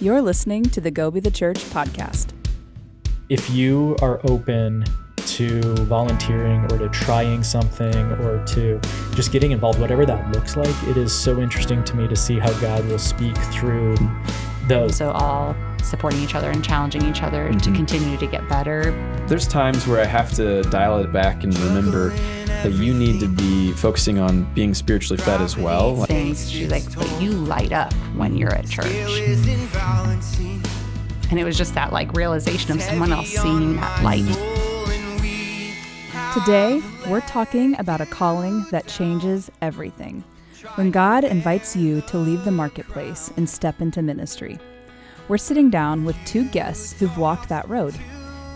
You're listening to the Go Be the Church podcast. If you are open to volunteering or to trying something or to just getting involved, whatever that looks like, it is so interesting to me to see how God will speak through those. So all supporting each other and challenging each other to continue to get better. There's times where I have to dial it back and remember that you need to be focusing on being spiritually fed as well. Things she's like, but you light up when you're at church. And it was just that like realization of someone else seeing that light. Today, we're talking about a calling that changes everything. When God invites you to leave the marketplace and step into ministry. We're sitting down with two guests who've walked that road,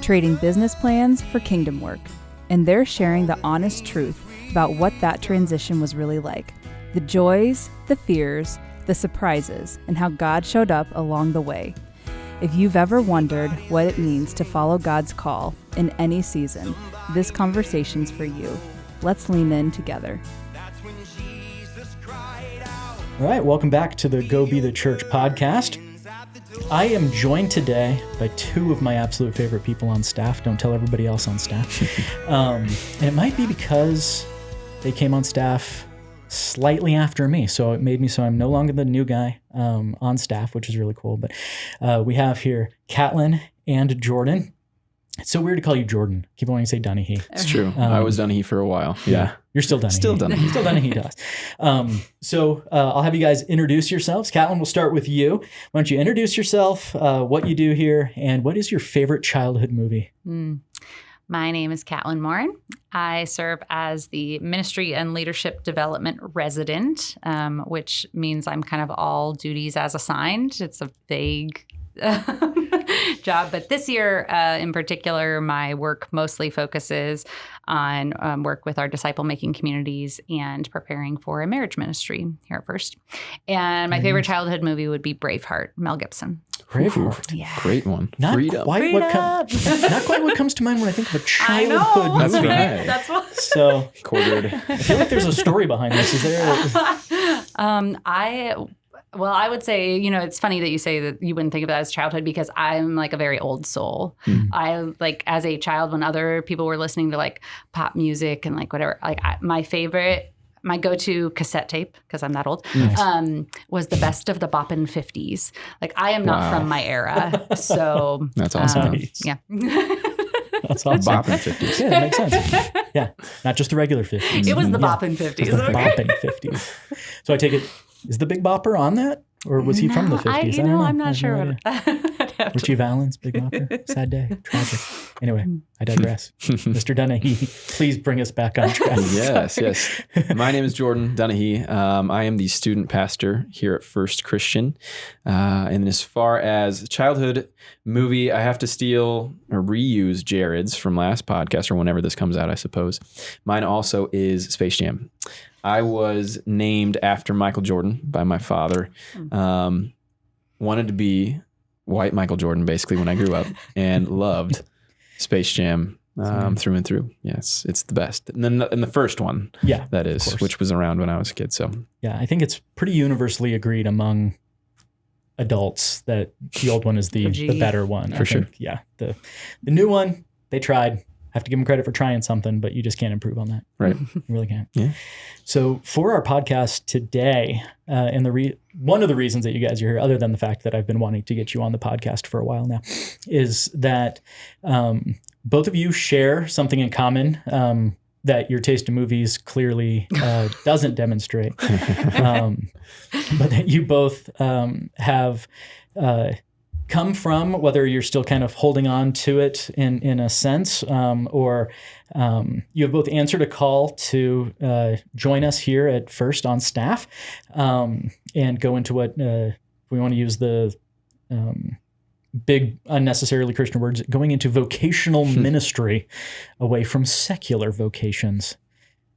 trading business plans for kingdom work. And they're sharing the honest truth about what that transition was really like. The joys, the fears, the surprises, and how God showed up along the way. If you've ever wondered what it means to follow God's call in any season, this conversation's for you. Let's lean in together. All right, welcome back to the Go Be the Church podcast. I am joined today by two of my absolute favorite people on staff. Don't tell everybody else on staff. And it might be because they came on staff slightly after me. So it made me so I'm no longer the new guy on staff, which is really cool. But we have here Katlyn and Jordan. It's so weird to call you Jordan. Keep wanting to say Dunahee. It's true. I was Dunahee for a while. Yeah. You're still Dunahee. Still Dunahee. Still Dunahee to us. So I'll have you guys introduce yourselves. Katlyn, we'll start with you. Why don't you introduce yourself, what you do here, and what is your favorite childhood movie? My name is Katlyn Morin. I serve as the Ministry and Leadership Development Resident, which means I'm kind of all duties as assigned. It's a vague job. But this year in particular, my work mostly focuses on work with our disciple-making communities and preparing for a marriage ministry here at First. And my favorite childhood movie would be Braveheart, Mel Gibson. Braveheart. Yeah. Great one. Not Freedom. quite what comes to mind when I think of a childhood movie. That's right. That's what. So Quartered. I feel like there's a story behind this. Is there? Well, I would say, it's funny that you say that you wouldn't think of that as childhood because I'm like a very old soul. I like as a child when other people were listening to like pop music and like whatever, like my go-to cassette tape, because I'm that old, was the best of the boppin' 50s. Like I am not from my era. So That's awesome. Yeah. That's awesome. Boppin' 50s. Yeah, that makes sense. Yeah, not just the regular 50s. It was the boppin' 50s. It was the boppin' 50s. So I take it, is the Big Bopper on that? Or was he from the 50s? I don't know. I'm not sure. Richie Valens, Big Bopper, sad day, tragic. Anyway, I digress. Mr. Dunahee, please bring us back on track. Yes. My name is Jordan Dunahee. I am the student pastor here at First Christian. And as far as childhood movie, I have to steal or reuse Jared's from last podcast or whenever this comes out, I suppose. Mine also is Space Jam. I was named after Michael Jordan by my father. Wanted to be white Michael Jordan, basically, when I grew up, and loved Space Jam through and through. Yes, it's the best. And then the first one, that is, which was around when I was a kid. So yeah, I think it's pretty universally agreed among adults that the old one is the better one. For sure. Yeah, the new one, they tried. Have to give them credit for trying something, but you just can't improve on that. Right. You really can't. Yeah. So for our podcast today, and one of the reasons that you guys are here, other than the fact that I've been wanting to get you on the podcast for a while now, is that both of you share something in common that your taste in movies clearly doesn't demonstrate, but that you both have come from, whether you're still kind of holding on to it in a sense, or you have both answered a call to join us here at First on staff and go into what we want to use the big unnecessarily Christian words, going into vocational ministry away from secular vocations.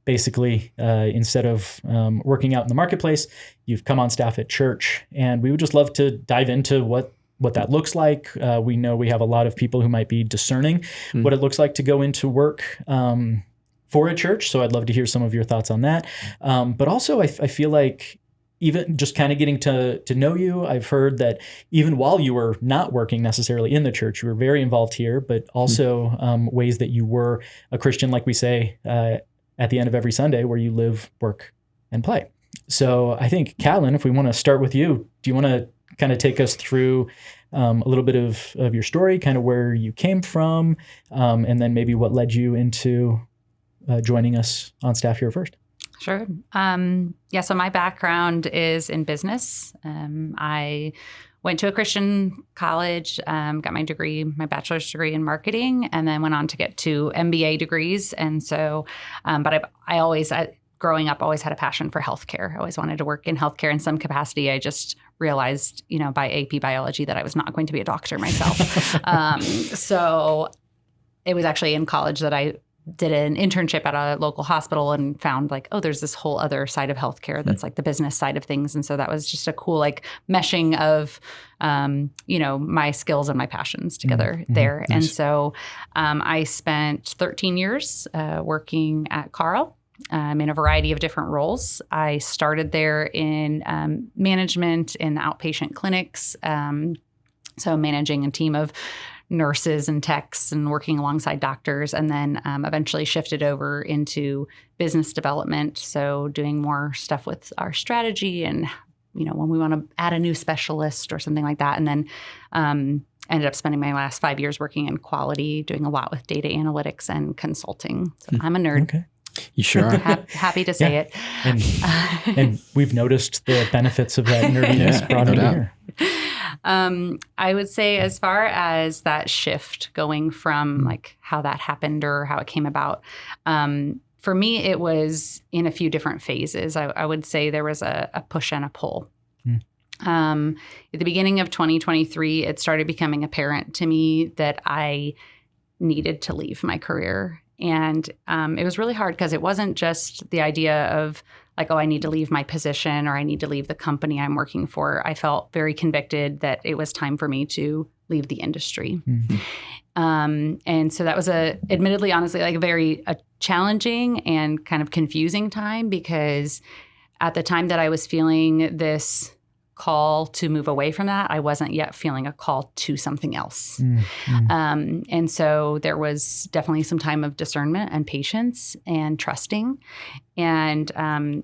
Basically, instead of working out in the marketplace, you've come on staff at church, and we would just love to dive into what that looks like. We know we have a lot of people who might be discerning what it looks like to go into work for a church. So I'd love to hear some of your thoughts on that. But also I feel like even just kind of getting to know you, I've heard that even while you were not working necessarily in the church, you were very involved here, but also ways that you were a Christian, like we say at the end of every Sunday, where you live, work, and play. So I think, Katlyn, if we want to start with you, do you want to kind of take us through a little bit of your story, kind of where you came from, and then maybe what led you into joining us on staff here first? Sure. So my background is in business. I went to a Christian college, got my degree, my bachelor's degree in marketing, and then went on to get 2 MBA degrees. And so, but I always, growing up, always had a passion for healthcare. I always wanted to work in healthcare in some capacity. I just realized, by AP biology that I was not going to be a doctor myself. So it was actually in college that I did an internship at a local hospital and found there's this whole other side of healthcare that's like the business side of things. And so that was just a cool meshing of, my skills and my passions together there. Nice. And so I spent 13 years working at Carl in a variety of different roles. I started there in management in outpatient clinics. So managing a team of nurses and techs and working alongside doctors, and then eventually shifted over into business development. So doing more stuff with our strategy and, when we want to add a new specialist or something like that. And then ended up spending my last 5 years working in quality, doing a lot with data analytics and consulting. So I'm a nerd. Okay. You sure are. Happy to say it. And we've noticed the benefits of that nerdiness brought into here. I would say as far as that shift going from how that happened or how it came about, for me, it was in a few different phases. I would say there was a push and a pull. At the beginning of 2023, it started becoming apparent to me that I needed to leave my career. And it was really hard because it wasn't just the idea of I need to leave my position or I need to leave the company I'm working for. I felt very convicted that it was time for me to leave the industry. And so that was admittedly, honestly, a very challenging and kind of confusing time, because at the time that I was feeling this call to move away from that, I wasn't yet feeling a call to something else. And so there was definitely some time of discernment and patience and trusting. And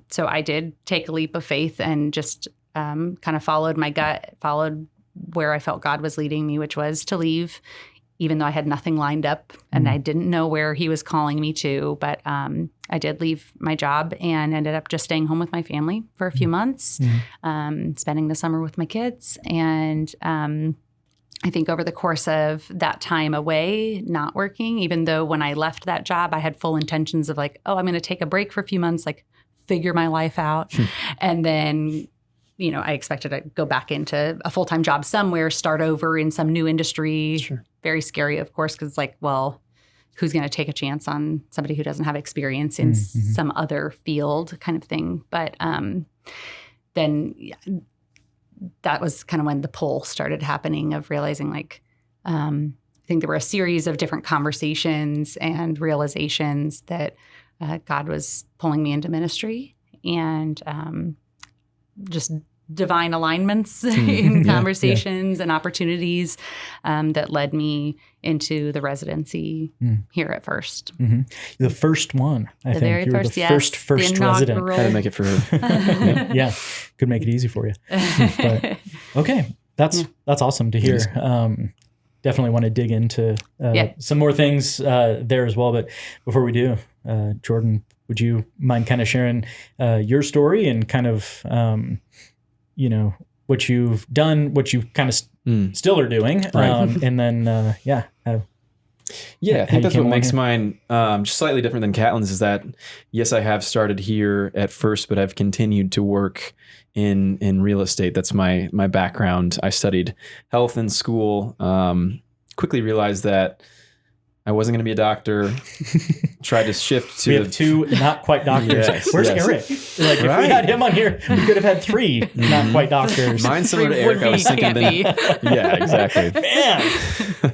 so I did take a leap of faith and just kind of followed my gut, followed where I felt God was leading me, which was to leave, even though I had nothing lined up and I didn't know where he was calling me to. But I did leave my job and ended up just staying home with my family for a few months, spending the summer with my kids. And I think over the course of that time away, not working, even though when I left that job, I had full intentions of I'm going to take a break for a few months, figure my life out. And then I expected to go back into a full-time job somewhere, start over in some new industry. Sure. Very scary, of course, because who's going to take a chance on somebody who doesn't have experience in some other field kind of thing. But then that was kind of when the pull started happening of realizing I think there were a series of different conversations and realizations that God was pulling me into ministry, and just divine alignments in conversations and opportunities that led me into the residency here at First. The first one, I think. Very you were first, the yes. first resident. Had to make it for her. Yeah, could make it easy for you. But, okay, that's awesome to hear. Definitely want to dig into some more things there as well. But before we do, Jordan, would you mind kind of sharing your story and kind of, what you've done, what you kind of still are doing, right. And then, I think that's what makes mine just slightly different than Katlyn's, is that, yes, I have started here at First, but I've continued to work in real estate. That's my background. I studied health in school, quickly realized that I wasn't going to be a doctor. Tried to shift to we have two not quite doctors. Yes, Where's yes. Eric? Like, if we had him on here, we could have had three not quite doctors. Mine's similar to Eric. I was thinking yeah, exactly. Man,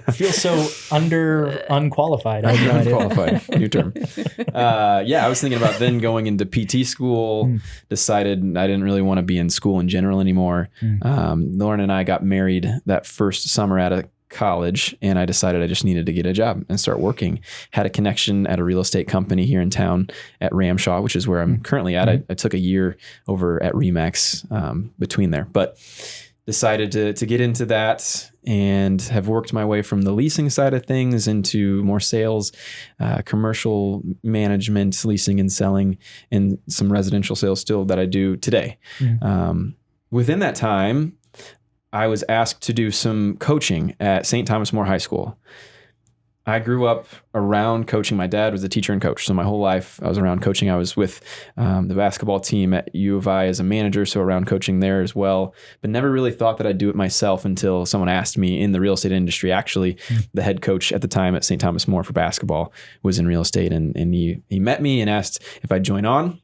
I feel so unqualified. I have no idea. Unqualified, new term. I was thinking about then going into PT school. Decided I didn't really want to be in school in general anymore. Lauren and I got married that first summer out of college, and I decided I just needed to get a job and start working. Had a connection at a real estate company here in town at Ramshaw, which is where I'm currently at. I took a year over at Remax between there, but decided to get into that and have worked my way from the leasing side of things into more sales, commercial management, leasing and selling, and some residential sales still that I do today. Within that time, I was asked to do some coaching at St. Thomas More High School. I grew up around coaching. My dad was a teacher and coach, so my whole life I was around coaching. I was with the basketball team at U of I as a manager, so around coaching there as well, but never really thought that I'd do it myself until someone asked me in the real estate industry. Actually, the head coach at the time at St. Thomas More for basketball was in real estate, and he met me and asked if I'd join on.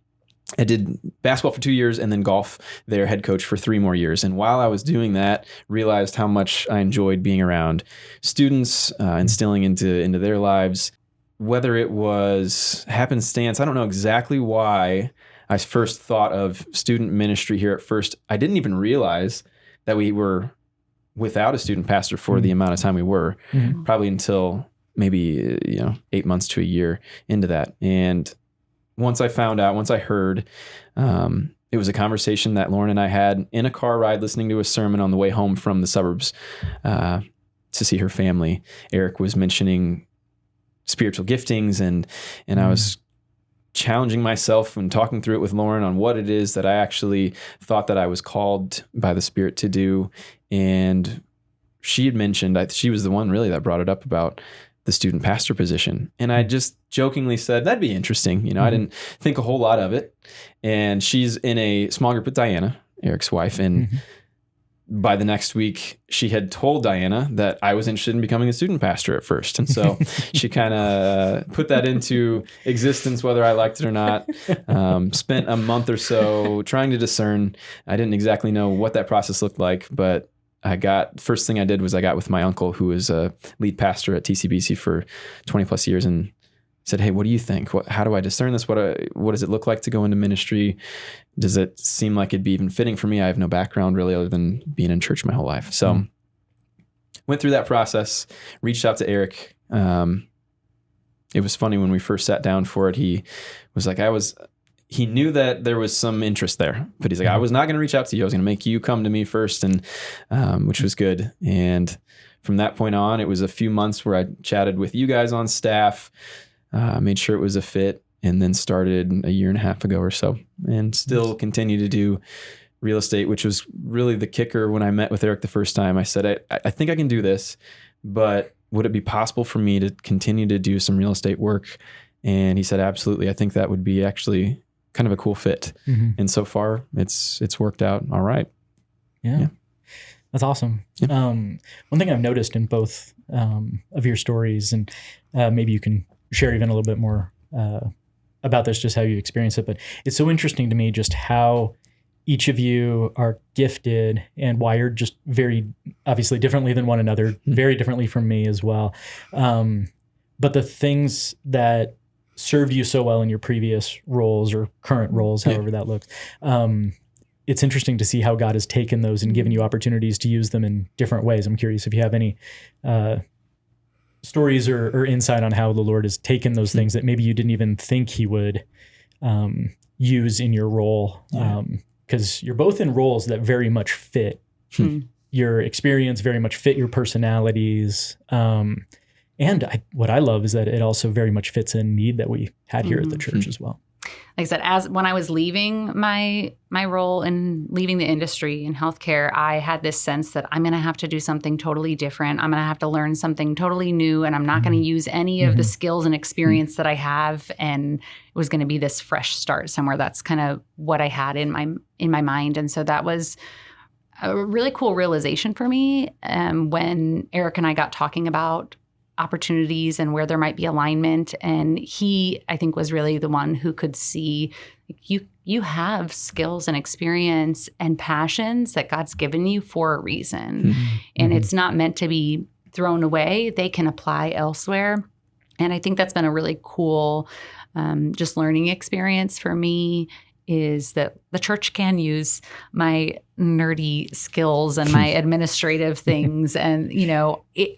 I did basketball for 2 years and then golf, their head coach, for 3 more years. And while I was doing that, realized how much I enjoyed being around students, instilling into their lives. Whether it was happenstance, I don't know exactly why I first thought of student ministry here at first. I didn't even realize that we were without a student pastor for the amount of time we were, probably until maybe 8 months to a year into that. And once I found out, once I heard, it was a conversation that Lauren and I had in a car ride listening to a sermon on the way home from the suburbs to see her family. Eric was mentioning spiritual giftings, and I was challenging myself and talking through it with Lauren on what it is that I actually thought that I was called by the Spirit to do. And she had mentioned, she was the one really that brought it up about the student pastor position. And I just jokingly said, that'd be interesting. I didn't think a whole lot of it. And she's in a small group with Diana, Eric's wife. And by the next week, she had told Diana that I was interested in becoming a student pastor at first. And so she kind of put that into existence, whether I liked it or not. Spent a month or so trying to discern. I didn't exactly know what that process looked like, but first thing I did was I got with my uncle, who was a lead pastor at TCBC for 20 plus years, and said, hey, what do you think? How do I discern this? What does it look like to go into ministry? Does it seem like it'd be even fitting for me? I have no background really other than being in church my whole life. So went through that process, reached out to Eric. It was funny when we first sat down for it. He was like, he knew that there was some interest there, but he's like, I was not going to reach out to you. I was going to make you come to me first, and which was good. And from that point on, it was a few months where I chatted with you guys on staff, made sure it was a fit, and then started a year and a half ago or so, and still continue to do real estate, which was really the kicker. When I met with Eric the first time, I said, I think I can do this, but would it be possible for me to continue to do some real estate work? And he said, absolutely. I think that would be actually kind of a cool fit. And so far it's worked out all right. Yeah. That's awesome. Yeah. One thing I've noticed in both of your stories, and maybe you can share even a little bit more about this, just how you experience it, but it's so interesting to me just how each of you are gifted and wired just very obviously differently than one another, very differently from me as well. But the things that served you so well in your previous roles or current roles, however that looks. It's interesting to see how God has taken those and given you opportunities to use them in different ways. I'm curious if you have any stories or insight on how the Lord has taken those things that maybe you didn't even think he would use in your role. Because you're both in roles that very much fit your experience, very much fit your personalities. And what I love is that it also very much fits a need that we had here at the church as well. Like I said, when I was leaving my role and leaving the industry in healthcare, I had this sense that I'm going to have to do something totally different. I'm going to have to learn something totally new, and I'm not going to use any of the skills and experience that I have. And it was going to be this fresh start somewhere. That's kind of what I had in my mind. And so that was a really cool realization for me when Eric and I got talking about opportunities and where there might be alignment. And he, I think, was really the one who could see you have skills and experience and passions that God's given you for a reason. And it's not meant to be thrown away. They can apply elsewhere. And I think that's been a really cool just learning experience for me, is that the church can use my nerdy skills and my administrative things. And,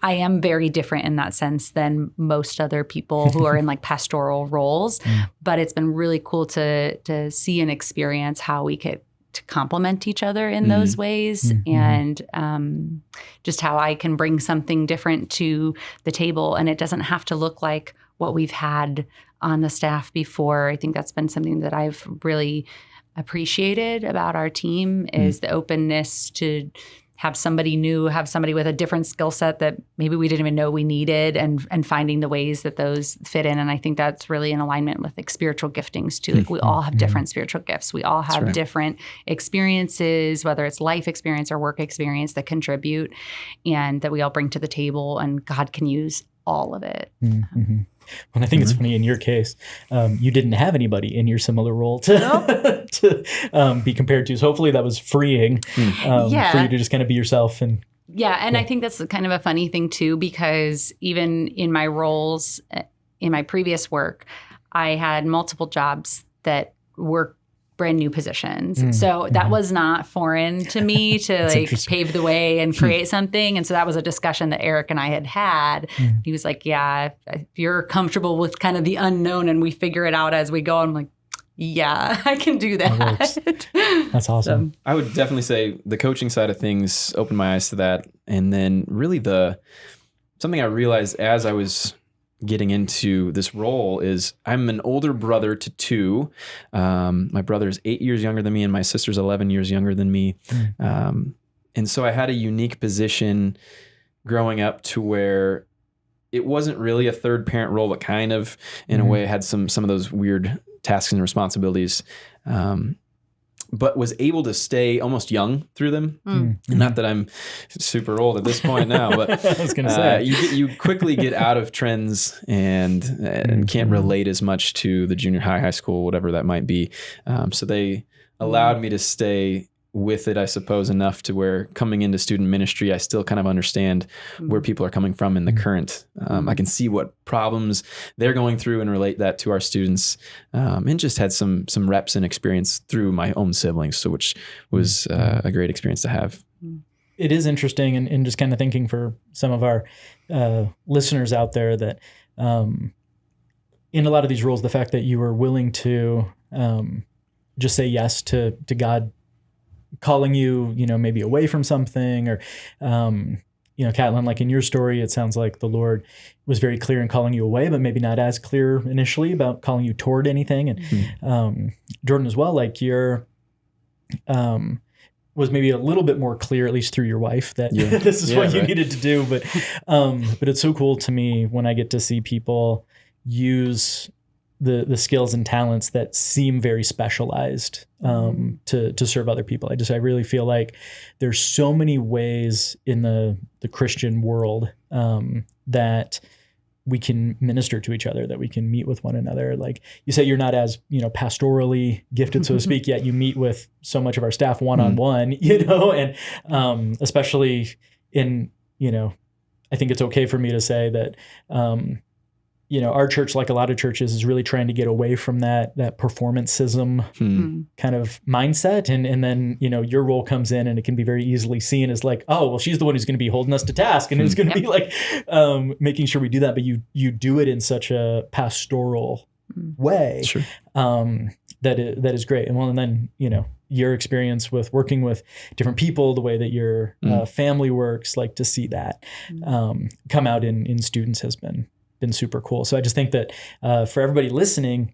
I am very different in that sense than most other people who are in like pastoral roles. But it's been really cool to see and experience how we could to complement each other in those ways, and just how I can bring something different to the table. And it doesn't have to look like what we've had on the staff before. I think that's been something that I've really appreciated about our team, is the openness to have somebody new, have somebody with a different skill set that maybe we didn't even know we needed, and finding the ways that those fit in. And I think that's really in alignment with like spiritual giftings too. Like we all have different spiritual gifts. We all have different experiences, whether it's life experience or work experience, that contribute and that we all bring to the table, and God can use all of it. Well, I think it's funny in your case, you didn't have anybody in your similar role to be compared to. So hopefully that was freeing for you to just kind of be yourself. And I think that's kind of a funny thing too, because even in my roles in my previous work, I had multiple jobs that were brand new positions. So that was not foreign to me to like pave the way and create something. And so that was a discussion that Eric and I had. He was like, yeah, if you're comfortable with kind of the unknown and we figure it out as we go, I'm like, yeah, I can do that. That's awesome. I would definitely say the coaching side of things opened my eyes to that. And then really something I realized as I was getting into this role is I'm an older brother to two. My brother is 8 years younger than me, and my sister's 11 years younger than me. And so I had a unique position growing up to where it wasn't really a third parent role, but kind of in a way I had some of those weird tasks and responsibilities. But was able to stay almost young through them. Not that I'm super old at this point now, but I was going to say you quickly get out of trends and can't relate as much to the junior high school, whatever that might be. So they allowed me to stay with it, I suppose, enough to where coming into student ministry, I still kind of understand where people are coming from in the current. I can see what problems they're going through and relate that to our students, and just had some reps and experience through my own siblings, so which was a great experience to have. It is interesting, and just kind of thinking for some of our listeners out there that in a lot of these roles, the fact that you were willing to just say yes to God calling you, maybe away from something, or, Katlyn, like in your story, it sounds like the Lord was very clear in calling you away, but maybe not as clear initially about calling you toward anything. And Jordan as well, like you're, was maybe a little bit more clear, at least through your wife, that this is what you needed to do. But it's so cool to me when I get to see people use the skills and talents that seem very specialized to serve other people. I really feel like there's so many ways in the Christian world that we can minister to each other, that we can meet with one another. Like you say, you're not as, pastorally gifted, so to speak, yet you meet with so much of our staff one-on-one, and especially in, I think it's okay for me to say that, our church, like a lot of churches, is really trying to get away from that performancism kind of mindset. And then, your role comes in and it can be very easily seen as like, oh, well, she's the one who's going to be holding us to task. And it's going to be like making sure we do that. But you do it in such a pastoral way that is great. And then, your experience with working with different people, the way that your family works, like to see that come out in students has been super cool. So I just think that for everybody listening,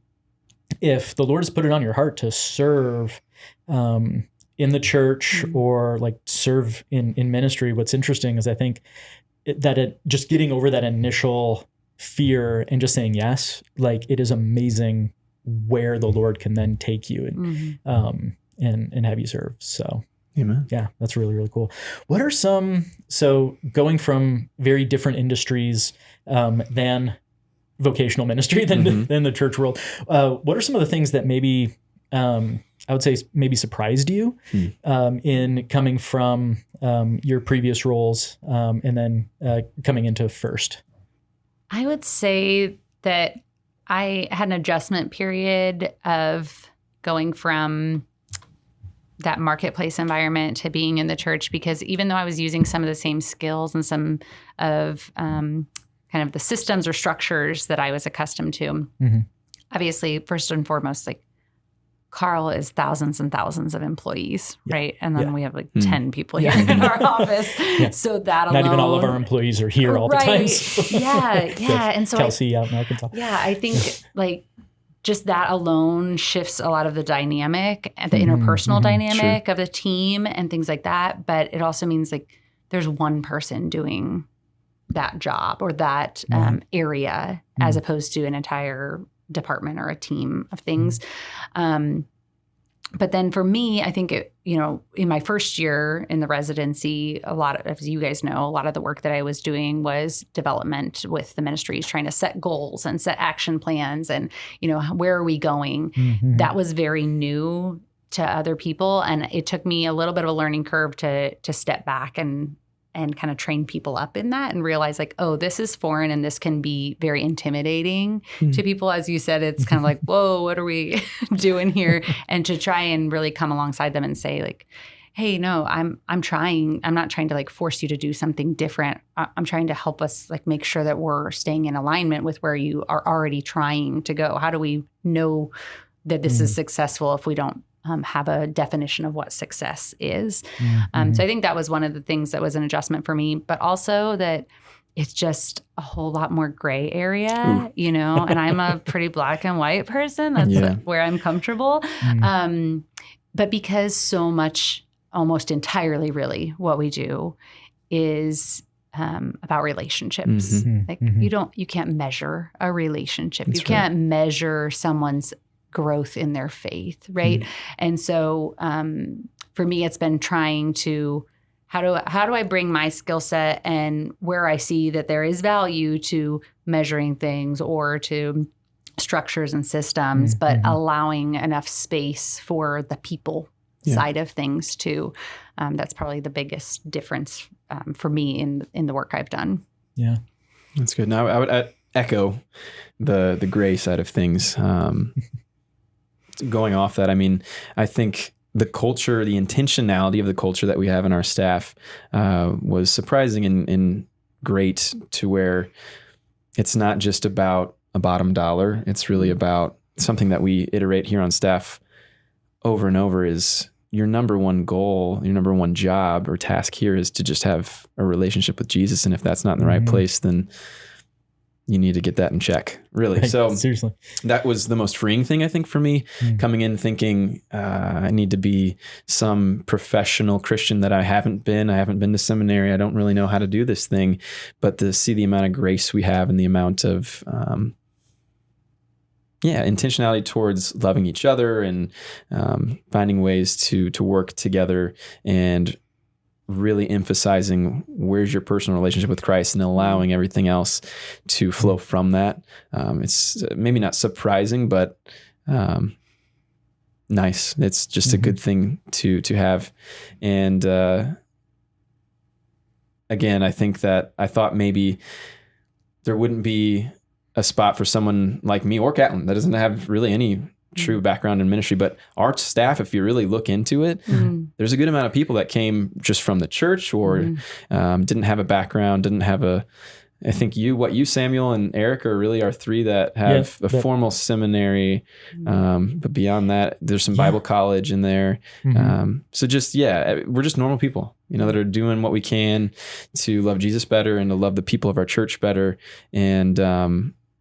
if the Lord has put it on your heart to serve in the church or like serve in ministry, what's interesting is I think just getting over that initial fear and just saying yes, like it is amazing where the Lord can then take you and have you serve. So Amen. Yeah, that's really, really cool. What are so going from very different industries than vocational ministry, than the church world, what are some of the things that maybe, I would say maybe surprised you in coming from your previous roles and then coming into First? I would say that I had an adjustment period of going from that marketplace environment to being in the church, because even though I was using some of the same skills and some of kind of the systems or structures that I was accustomed to, obviously, first and foremost, like Carl is thousands and thousands of employees, right? And then we have like 10 people here in our office. So that alone. Not even all of our employees are here all the time. So. Yeah. And so Kelsey out in Arkansas. Yeah, I think like just that alone shifts a lot of the dynamic, the interpersonal dynamic of the team and things like that. But it also means like there's one person doing that job or that area as opposed to an entire department or a team of things. But then for me, I think, in my first year in the residency, a lot of, as you guys know, a lot of the work that I was doing was development with the ministries, trying to set goals and set action plans and, where are we going? That was very new to other people. And it took me a little bit of a learning curve to step back and kind of train people up in that and realize like, oh, this is foreign and this can be very intimidating to people. As you said, it's kind of like, whoa, what are we doing here? And to try and really come alongside them and say like, hey, no, I'm trying. I'm not trying to like force you to do something different. I'm trying to help us like make sure that we're staying in alignment with where you are already trying to go. How do we know that this is successful if we don't have a definition of what success is? So I think that was one of the things that was an adjustment for me, but also that it's just a whole lot more gray area, and I'm a pretty black and white person. That's where I'm comfortable. But because so much, almost entirely really what we do is about relationships. Like you can't measure a relationship. You can't measure someone's growth in their faith, right? And so for me, it's been trying to, how do I bring my skill set and where I see that there is value to measuring things or to structures and systems, but allowing enough space for the people side of things too. That's probably the biggest difference for me in the work I've done. Yeah. That's good. Now I would echo the gray side of things. Going off that, I mean, I think the culture, the intentionality of the culture that we have in our staff was surprising and great, to where it's not just about a bottom dollar. It's really about something that we iterate here on staff over and over is your number one goal, your number one job or task here is to just have a relationship with Jesus. And if that's not in the right place, then you need to get that in check, really. Right. So seriously, that was the most freeing thing, I think, for me, coming in thinking I need to be some professional Christian that I haven't been. I haven't been to seminary. I don't really know how to do this thing, but to see the amount of grace we have and the amount of intentionality towards loving each other and finding ways to work together and really emphasizing where's your personal relationship with Christ and allowing everything else to flow from that. It's maybe not surprising, but nice. It's just a good thing to have. And again, I think that I thought maybe there wouldn't be a spot for someone like me or Katlyn that doesn't have really any true background in ministry, but our staff, if you really look into it, there's a good amount of people that came just from the church or didn't have a background, I think you, Samuel, and Eric are really our three that have a formal seminary. But beyond that, there's some Bible college in there. So just, we're just normal people, that are doing what we can to love Jesus better and to love the people of our church better. And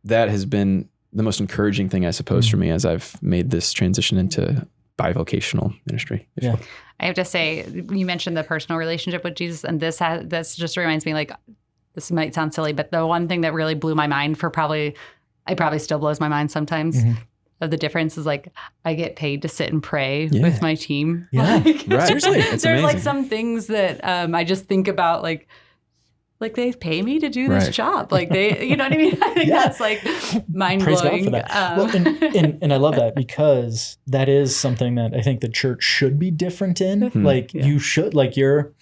that has been the most encouraging thing, I suppose, for me as I've made this transition into bivocational ministry. I have to say, you mentioned the personal relationship with Jesus, and this just reminds me, like, this might sound silly, but the one thing that really blew my mind it probably still blows my mind sometimes, of the difference is like I get paid to sit and pray Yeah. with my team. Yeah. Like, Right. Seriously. It's there's like amazing. some things that I just think about like they pay me to do this Right. job. Like they, you know what I mean? I think Yeah. that's like mind Praise God blowing. for that. Well, and I love that because that is something that I think the church should be different in. Like Yeah. you should, like you're,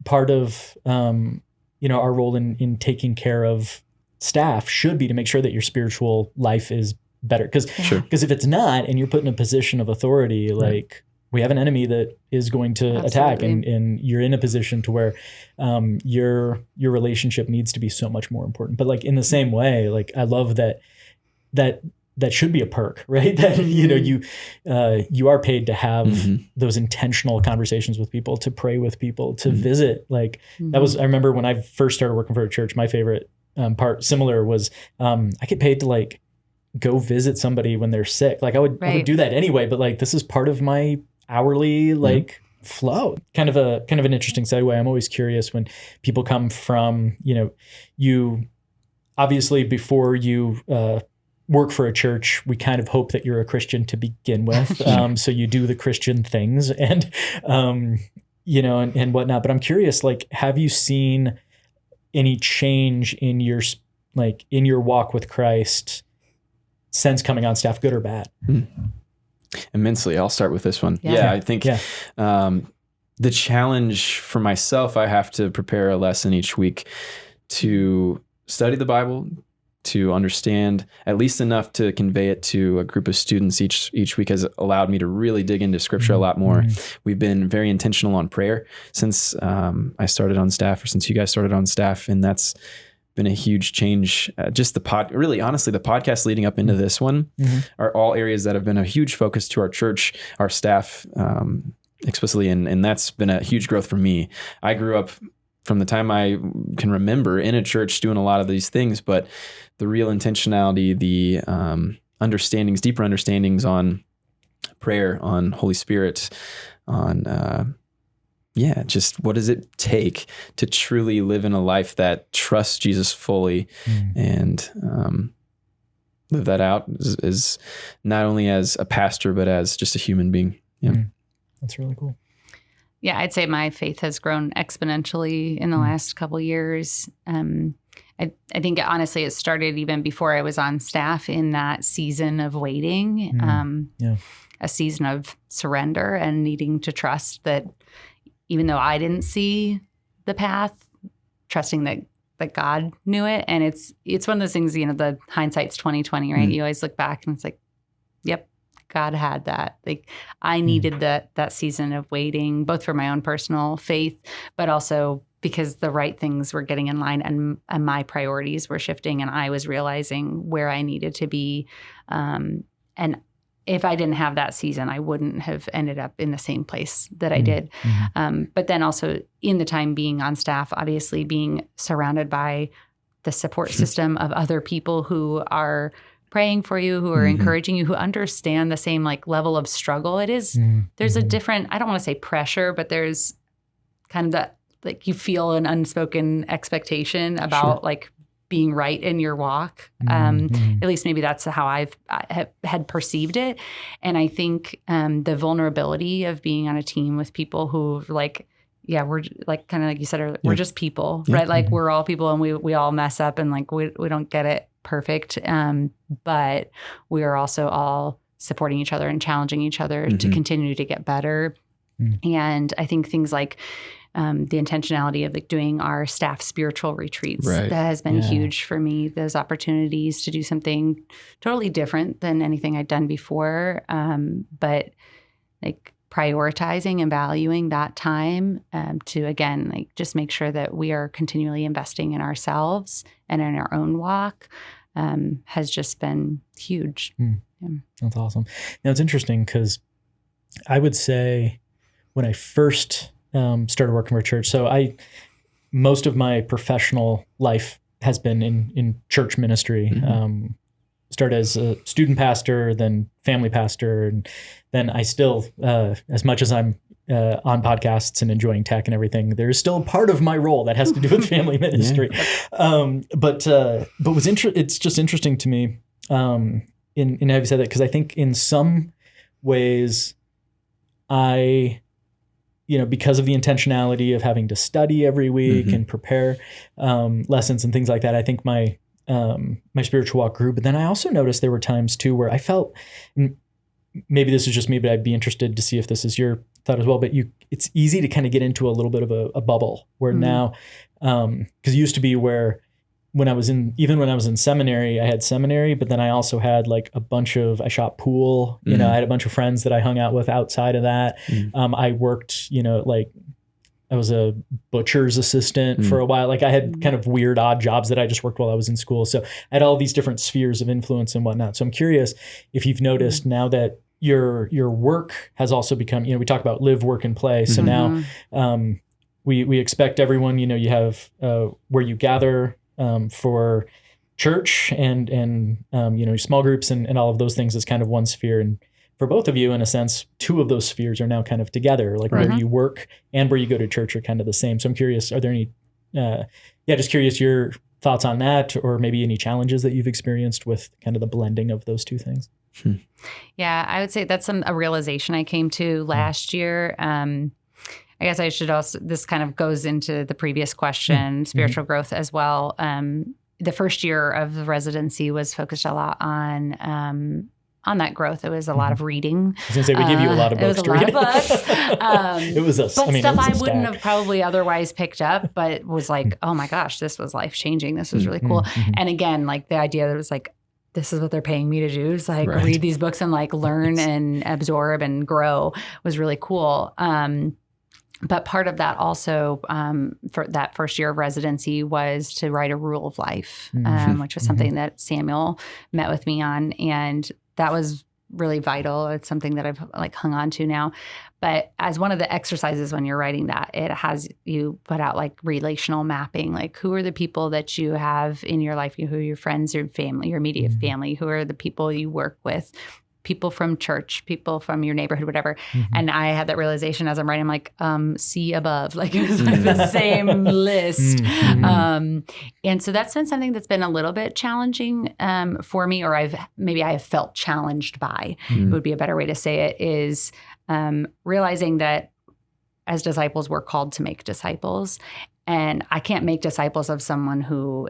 part of, our role in taking care of staff should be to make sure that your spiritual life is better. Because Sure. if it's not, and you're put in a position of authority, like we have an enemy that is going to attack, and you're in a position to where your relationship needs to be so much more important. But like in the same way, like I love that should be a perk, right? That you are paid to have those intentional conversations with people, to pray with people, to visit. Like that was, I remember when I first started working for a church, my favorite part similar was I get paid to like go visit somebody when they're sick. Like I would do that anyway, but like this is part of my hourly like flow. Kind of an interesting segue. I'm always curious when people come from, you obviously before you work for a church, we kind of hope that you're a Christian to begin with. So you do the Christian things and whatnot. But I'm curious, like, have you seen any change in your walk with Christ since coming on staff, good or bad? Immensely. I'll start with this one. Yeah. I think the challenge for myself, I have to prepare a lesson each week to study the Bible, to understand at least enough to convey it to a group of students each week, has allowed me to really dig into scripture a lot more. We've been very intentional on prayer since I started on staff, or since you guys started on staff, and that's been a huge change. Just really honestly, the podcast leading up into this one are all areas that have been a huge focus to our church, our staff explicitly, and that's been a huge growth for me. I grew up from the time I can remember in a church doing a lot of these things, but the real intentionality, the deeper understandings on prayer, on Holy Spirit, on just what does it take to truly live in a life that trusts Jesus fully and live that out is not only as a pastor, but as just a human being. Yeah. That's really cool. Yeah, I'd say my faith has grown exponentially in the last couple of years. I think honestly it started even before I was on staff, in that season of waiting, a season of surrender and needing to trust that even though I didn't see the path, trusting that God knew it. And it's one of those things, the hindsight's 20/20, right? You always look back and it's like, yep, God had that. Like I needed that season of waiting, both for my own personal faith, but also because the right things were getting in line and my priorities were shifting, and I was realizing where I needed to be. And if I didn't have that season, I wouldn't have ended up in the same place that I did. But then also in the time being on staff, obviously being surrounded by the support system of other people who are praying for you, who are encouraging you, who understand the same like level of struggle. It is, there's a different, I don't want to say pressure, but there's kind of that, like you feel an unspoken expectation about like being right in your walk. At least maybe that's how I had perceived it. And I think the vulnerability of being on a team with people who like, we're like, kind of like you said earlier, we're just people, right? Like we're all people and we all mess up and like we don't get it perfect. But we are also all supporting each other and challenging each other to continue to get better. And I think things like the intentionality of like doing our staff spiritual retreats, that has been huge for me. Those opportunities to do something totally different than anything I'd done before. But like prioritizing and valuing that time to, again, like just make sure that we are continually investing in ourselves and in our own walk has just been huge. That's awesome. Now it's interesting because I would say when I first started working for a church, so most of my professional life has been in church ministry. Started as a student pastor, then family pastor, and then I still, as much as I'm on podcasts and enjoying tech and everything, there's still part of my role that has to do with family ministry. But it's just interesting to me in having said that, because I think in some ways because of the intentionality of having to study every week and prepare lessons and things like that, I think my spiritual walk grew. But then I also noticed there were times too where I felt, maybe this is just me, but I'd be interested to see if this is your thought as well. But it's easy to kind of get into a little bit of a bubble where now, because it used to be where when I was in seminary, I had seminary, but then I also had like I shot pool, I had a bunch of friends that I hung out with outside of that. I worked, like I was a butcher's assistant for a while. Like I had kind of weird, odd jobs that I just worked while I was in school. So I had all these different spheres of influence and whatnot. So I'm curious if you've noticed now that your work has also become, we talk about live, work, and play. So now we expect everyone, you have where you gather for church and small groups and all of those things is kind of one sphere. And for both of you, in a sense, two of those spheres are now kind of together, like where you work and where you go to church are kind of the same. So I'm curious, are there any, just curious your thoughts on that, or maybe any challenges that you've experienced with kind of the blending of those two things? Yeah, I would say that's a realization I came to last year. I guess I should also, this kind of goes into the previous question, spiritual growth as well. The first year of the residency was focused a lot on that growth. It was a lot of reading. I was going to say, we give you a lot of books to read. It was a lot of books. It was a stuff I wouldn't have probably otherwise picked up, but was like, oh my gosh, this was life-changing. This was really cool. And again, like the idea that it was like, this is what they're paying me to do, is like read these books and like learn and absorb and grow, was really cool. But part of that also for that first year of residency was to write a rule of life, which was something that Samuel met with me on. And that was really vital. It's something that I've like hung on to now. But as one of the exercises when you're writing that, it has you put out like relational mapping, like who are the people that you have in your life, who are your friends, your family, your immediate family, who are the people you work with, people from church, people from your neighborhood, whatever. And I had that realization as I'm writing, I'm like, see above, like it was like the same list. And so that's been something that's been a little bit challenging for me, or I have felt challenged by, would be a better way to say it, is realizing that as disciples, we're called to make disciples. And I can't make disciples of someone who,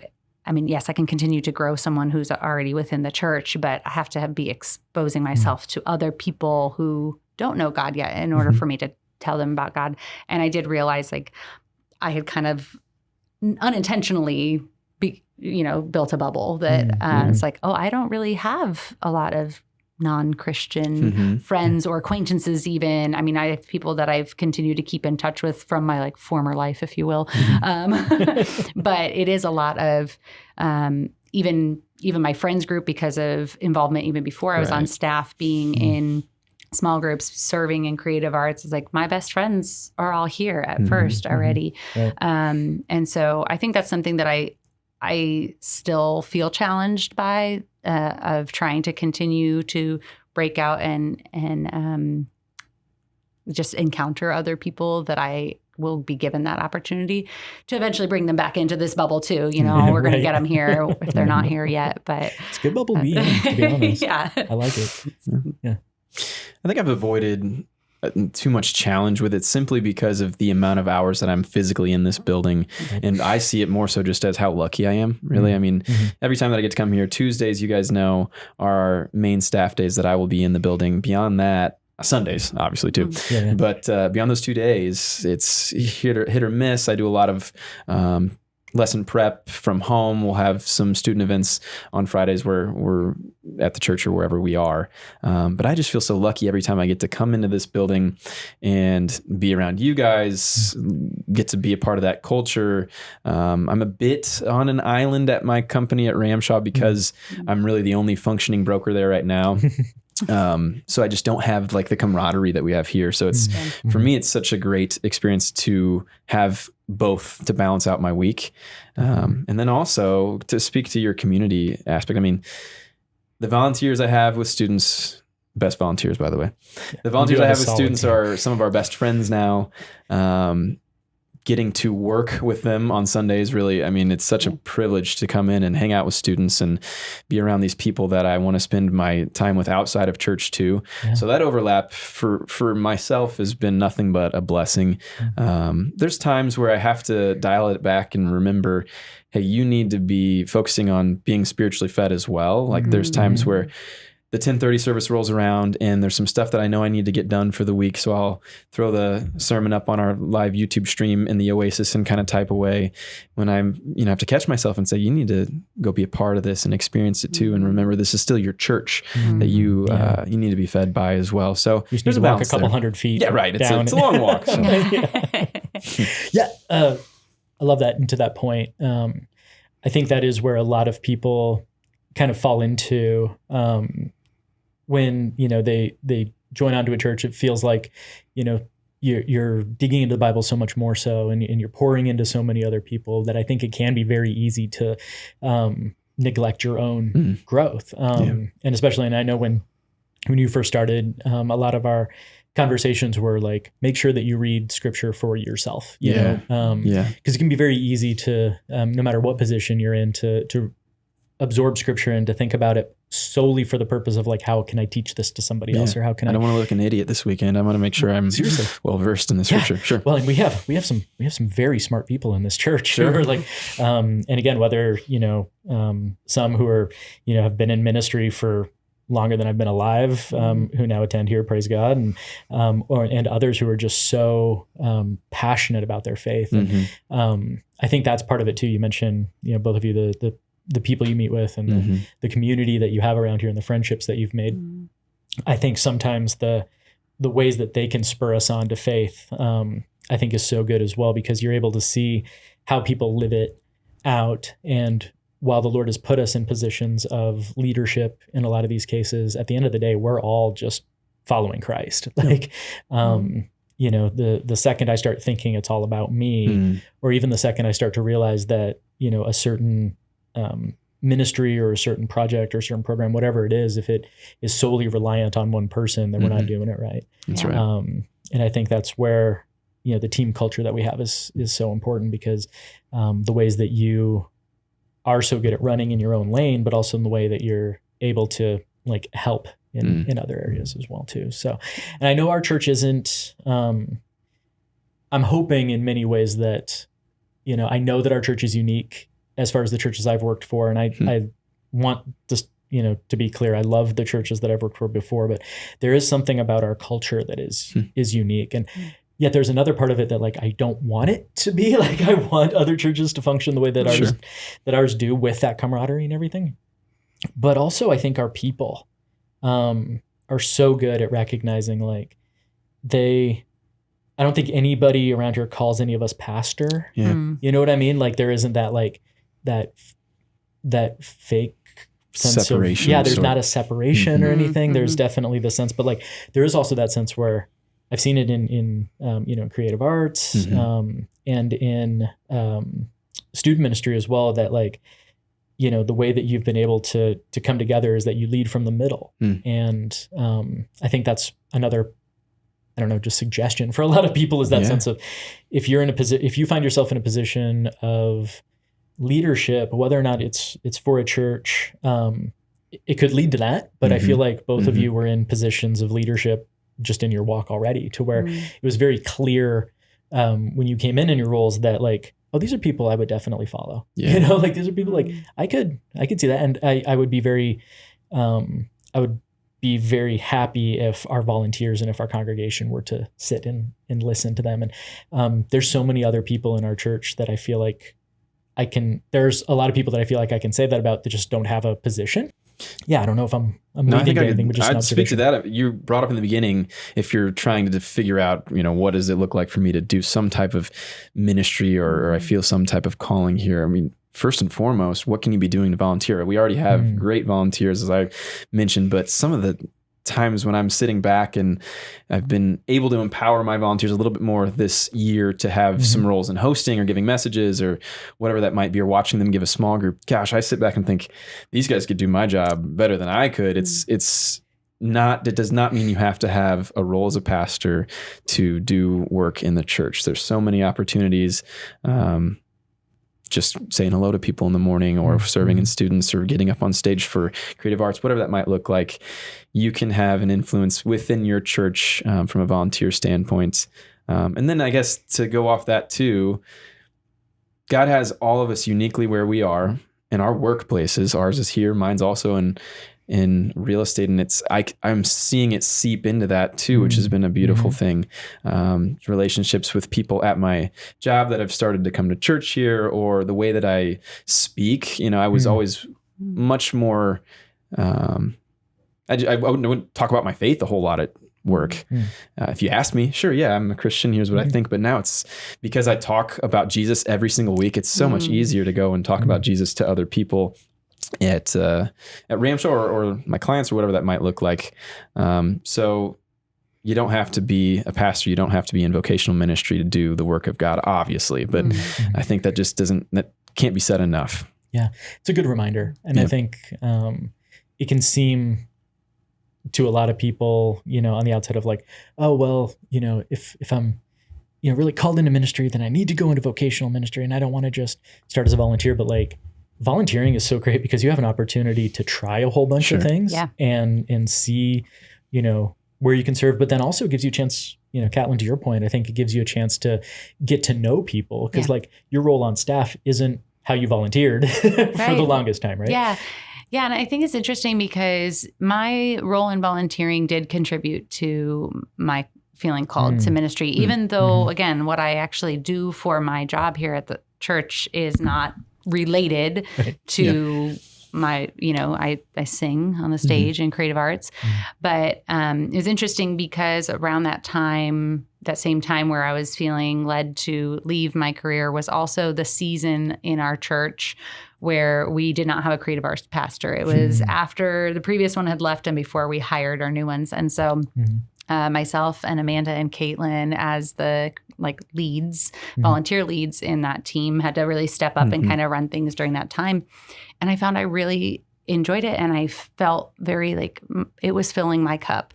yes, I can continue to grow someone who's already within the church, but I have to be exposing myself to other people who don't know God yet in order for me to tell them about God. And I did realize like I had kind of unintentionally built a bubble that it's like, oh, I don't really have a lot of non-Christian friends or acquaintances even. I have people that I've continued to keep in touch with from my like former life, if you will. But it is a lot of even my friends group, because of involvement even before I was on staff, being in small groups, serving in creative arts. It's like my best friends are all here at first already. And so I think that's something that I still feel challenged by, of trying to continue to break out and just encounter other people that I will be given that opportunity to eventually bring them back into this bubble too. We're going to get them here if they're not here yet. But it's a good bubble to be in, to be honest. I like it. Yeah. I think I've avoided too much challenge with it simply because of the amount of hours that I'm physically in this building. And I see it more so just as how lucky I am, really. Every time that I get to come here, Tuesdays, you guys know, are our main staff days that I will be in the building. Beyond that, Sundays, obviously, too. But beyond those 2 days, it's hit or miss. I do a lot of lesson prep from home. We'll have some student events on Fridays where we're at the church or wherever we are. But I just feel so lucky every time I get to come into this building and be around you guys, get to be a part of that culture. I'm a bit on an island at my company at Ramshaw because I'm really the only functioning broker there right now. So I just don't have like the camaraderie that we have here. So it's, for me, it's such a great experience to have both to balance out my week. And then also to speak to your community aspect. The volunteers I have with students, best volunteers, by the way, the volunteers I have with students are some of our best friends now. getting to work with them on Sundays, really, I mean, it's such a privilege to come in and hang out with students and be around these people that I want to spend my time with outside of church too. Yeah. So that overlap for myself has been nothing but a blessing. There's times where I have to dial it back and remember, hey, you need to be focusing on being spiritually fed as well. Like there's times where the 10:30 service rolls around and there's some stuff that I know I need to get done for the week. So I'll throw the sermon up on our live YouTube stream in the Oasis and kind of type away when I'm, have to catch myself and say, you need to go be a part of this and experience it too. And remember, this is still your church that you need to be fed by as well. So you just need to walk a couple hundred feet. Yeah, right. It's a long walk. So. I love that. And to that point, I think that is where a lot of people kind of fall into, when, they join onto a church. It feels like, you're digging into the Bible so much more so, and you're pouring into so many other people that I think it can be very easy to neglect your own growth. And especially, and I know when you first started, a lot of our conversations were like, make sure that you read scripture for yourself, because it can be very easy to, no matter what position you're in, to absorb scripture and to think about it solely for the purpose of like, how can I teach this to somebody else, or how can I don't want to look an idiot this weekend. I want to make sure I'm well versed in the scripture. Sure. Well, and we have some very smart people in this church who are like, and again, whether, some who are, have been in ministry for longer than I've been alive, who now attend here, praise God, and others who are just so passionate about their faith. And I think that's part of it too. You mentioned, both of you, the people you meet with and the community that you have around here and the friendships that you've made. I think sometimes the ways that they can spur us on to faith, I think is so good as well, because you're able to see how people live it out. And while the Lord has put us in positions of leadership in a lot of these cases, at the end of the day, we're all just following Christ. Like, the second I start thinking it's all about me, or even the second I start to realize that, a certain ministry or a certain project or a certain program, whatever it is, if it is solely reliant on one person, then we're not doing it right. That's right. And I think that's where, the team culture that we have is so important, because the ways that you are so good at running in your own lane, but also in the way that you're able to like help in other areas as well too. So, and I know our church isn't, I'm hoping in many ways that, I know that our church is unique as far as the churches I've worked for. And I want this, to be clear, I love the churches that I've worked for before, but there is something about our culture that is unique. And yet there's another part of it that like, I don't want it to be like, I want other churches to function the way that ours do, with that camaraderie and everything. But also I think our people are so good at recognizing like I don't think anybody around here calls any of us pastor. You know what I mean? Like there isn't that like that fake sense separation. There's not a separation or anything. There's definitely the sense, but like there is also that sense where I've seen it in creative arts and in student ministry as well, that like, the way that you've been able to come together is that you lead from the middle. And I think that's another, I don't know, just suggestion for a lot of people, is that sense of if you find yourself in a position of leadership, whether or not it's for a church, it could lead to that. But I feel like both of you were in positions of leadership just in your walk already, to where it was very clear when you came in your roles that like, oh, these are people I would definitely follow. Like these are people like I could see that, and I would be very happy if our volunteers and if our congregation were to sit and listen to them. And there's so many other people in our church that I feel like there's a lot of people that I feel like I can say that about, that just don't have a position. I don't know if I'm leading anything, but just I'd speak to that. You brought up in the beginning, if you're trying to figure out, what does it look like for me to do some type of ministry, or I feel some type of calling here. I mean, first and foremost, what can you be doing to volunteer? We already have great volunteers, as I mentioned, but some of the times when I'm sitting back, and I've been able to empower my volunteers a little bit more this year to have some roles in hosting or giving messages or whatever that might be, or watching them give a small group. Gosh, I sit back and think these guys could do my job better than I could. It's It does not mean you have to have a role as a pastor to do work in the church. There's so many opportunities. Just saying hello to people in the morning, or serving in students, or getting up on stage for creative arts, whatever that might look like. You can have an influence within your church from a volunteer standpoint. And then I guess to go off that too, God has all of us uniquely where we are in our workplaces. Ours is here. Mine's also in real estate. And I'm seeing it seep into that too, which has been a beautiful thing. Relationships with people at my job that have started to come to church here, or the way that I speak. I was always much more, I wouldn't talk about my faith a whole lot at work. If you ask me, sure, yeah, I'm a Christian, here's what I think. But now it's because I talk about Jesus every single week, it's so much easier to go and talk about Jesus to other people at Ramshaw or my clients, or whatever that might look like. So you don't have to be a pastor, you don't have to be in vocational ministry to do the work of God, obviously. But I think that that can't be said enough. Yeah, it's a good reminder. And I think it can seem to a lot of people, on the outside of like, oh, well, if I'm, really called into ministry, then I need to go into vocational ministry, and I don't want to just start as a volunteer. But like, volunteering is so great because you have an opportunity to try a whole bunch of things and see, where you can serve, but then also gives you a chance, Katlyn, to your point, I think it gives you a chance to get to know people, because like your role on staff isn't how you volunteered for the longest time, right? Yeah. Yeah. And I think it's interesting because my role in volunteering did contribute to my feeling called to ministry, even though, again, what I actually do for my job here at the church is not related to my, I sing on the stage in creative arts. But it was interesting because around that same time where I was feeling led to leave my career was also the season in our church where we did not have a creative arts pastor. It was after the previous one had left and before we hired our new ones. And so myself and Amanda and Katlyn, as the leads, volunteer leads in that team, had to really step up and kind of run things during that time. And I found I really enjoyed it, and I felt very it was filling my cup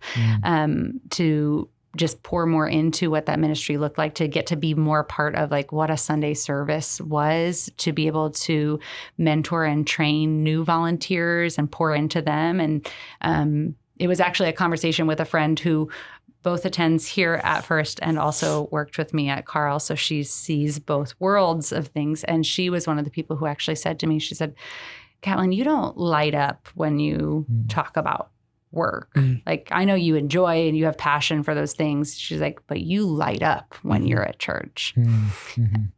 to just pour more into what that ministry looked like, to get to be more part of what a Sunday service was, to be able to mentor and train new volunteers and pour into them. And it was actually a conversation with a friend who both attends here at First and also worked with me at Carl. So she sees both worlds of things. And she was one of the people who actually said to me, she said, Katlyn, you don't light up when you talk about work. I know you enjoy and you have passion for those things. She's like, but you light up when you're at church. And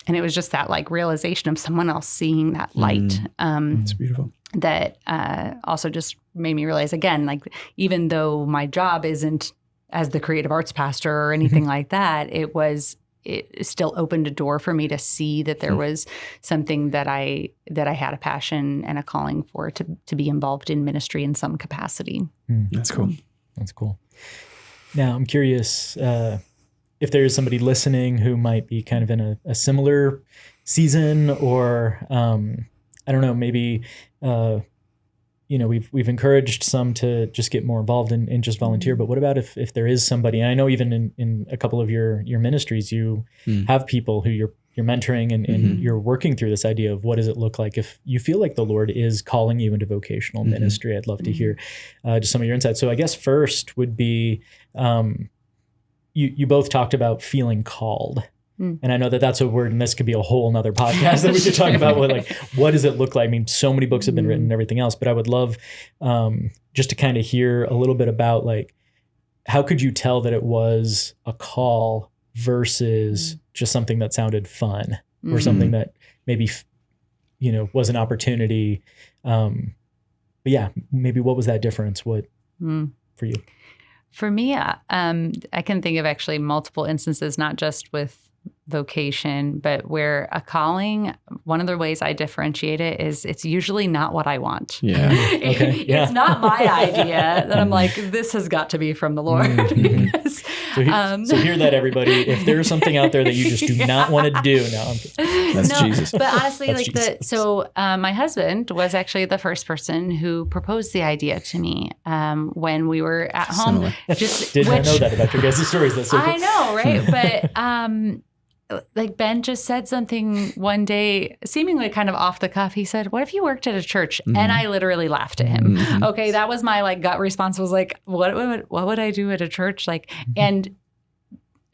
it was just that realization of someone else seeing that light. It's beautiful. That also just made me realize, again, even though my job isn't as the creative arts pastor or anything like that, it still opened a door for me to see that there was something that I had a passion and a calling for, to be involved in ministry in some capacity. That's cool. That's cool. Now, I'm curious if there is somebody listening who might be kind of in a similar season, or I don't know, maybe we've encouraged some to just get more involved and just volunteer. But what about if there is somebody, and I know even in a couple of your ministries, you have people who you're mentoring and you're working through this idea of what does it look like if you feel like the Lord is calling you into vocational ministry. I'd love to hear just some of your insights. So I guess first would be, you both talked about feeling called. And I know that that's a word, and this could be a whole nother podcast that we could talk about. What does it look like? I mean, so many books have been written and everything else, but I would love just to kind of hear a little bit about how could you tell that it was a call versus just something that sounded fun or something that maybe, was an opportunity. But yeah, maybe what was that difference? What for you? For me, I can think of actually multiple instances, not just with vocation, but where a calling, one of the ways I differentiate it is it's usually not what I want. Yeah. Okay. Yeah. It's not my idea that I'm like, this has got to be from the Lord. Because, So hear that, everybody. If there's something out there that you just do not want to do, no, I'm kidding. That's Jesus. But honestly, That's like Jesus. my husband was actually the first person who proposed the idea to me when we were at home. Similar. Did not know that about your guys' stories. That's so cool. I know, right? But like Ben just said something one day, seemingly kind of off the cuff. He said, "What if you worked at a church?" And I literally laughed at him. Okay, that was my like gut response. Was like, "What would I do at a church?" Like, and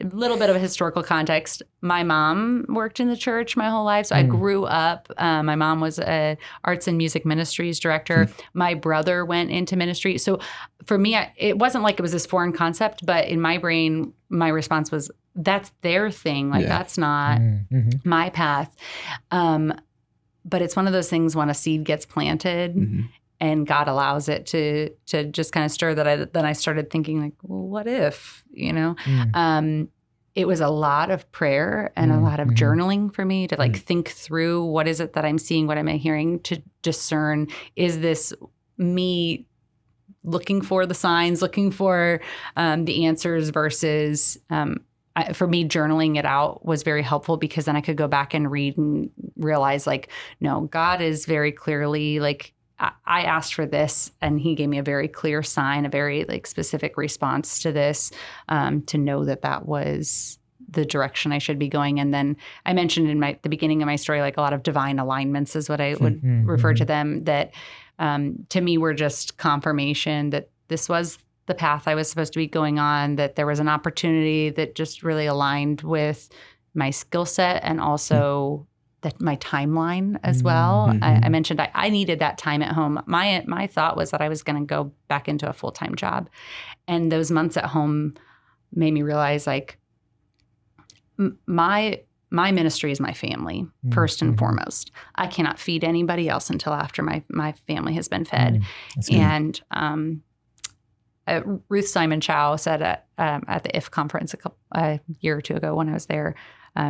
a little bit of a historical context. My mom worked in the church my whole life. So I grew up. My mom was a arts and music ministries director. My brother went into ministry. So for me, it wasn't like it was this foreign concept, but in my brain, my response was, that's their thing. Like, that's not my path. But it's one of those things when a seed gets planted and God allows it to just kind of stir that. Then I started thinking like, well, what if, it was a lot of prayer and a lot of journaling for me to like think through what is it that I'm seeing, what am I hearing, to discern, is this me looking for the signs, looking for the answers versus for me, journaling it out was very helpful because then I could go back and read and realize like, no, God is very clearly like, I asked for this and he gave me a very clear sign, a very like specific response to this, to know that was the direction I should be going. And then I mentioned in the beginning of my story, like a lot of divine alignments is what I would refer to them, that to me were just confirmation that this was the path I was supposed to be going on, that there was an opportunity that just really aligned with my skill set and also that my timeline as well. I mentioned I needed that time at home. My thought was that I was going to go back into a full-time job. And those months at home made me realize like my ministry is my family, first and foremost. I cannot feed anybody else until after my family has been fed. And Ruth Simon Chow said at the IF conference a year or two ago when I was there,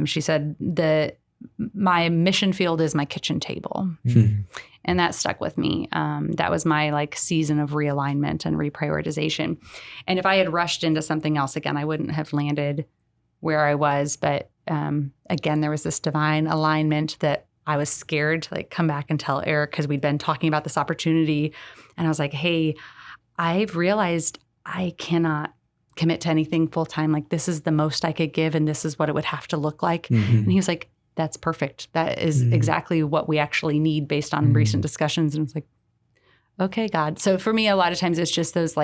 she said that my mission field is my kitchen table. And that stuck with me. That was my like season of realignment and reprioritization. And if I had rushed into something else again, I wouldn't have landed where I was. But again, there was this divine alignment that I was scared to like come back and tell Eric because we'd been talking about this opportunity. And I was like, hey, I've realized I cannot commit to anything full time. Like this is the most I could give and this is what it would have to look like. And he was like, that's perfect. That is exactly what we actually need based on recent discussions. And it's like, okay, God. So for me, a lot of times it's just those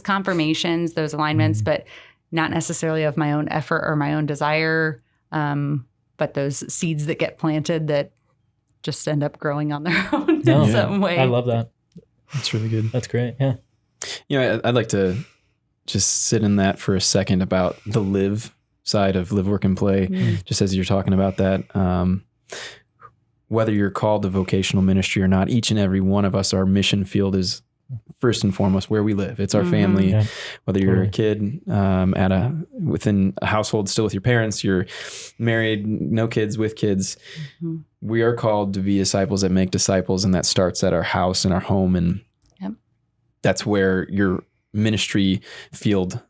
confirmations, those alignments, but not necessarily of my own effort or my own desire, but those seeds that get planted that just end up growing on their own in some way. I love that. That's really good. That's great. Yeah. I'd like to just sit in that for a second about the live side of live, work, and play, just as you're talking about that. Whether you're called to vocational ministry or not, each and every one of us, our mission field is first and foremost where we live. It's our family. Yeah. Whether you're a kid within a household still with your parents, you're married, no kids, with kids. We are called to be disciples that make disciples, and that starts at our house and our home. And that's where your ministry field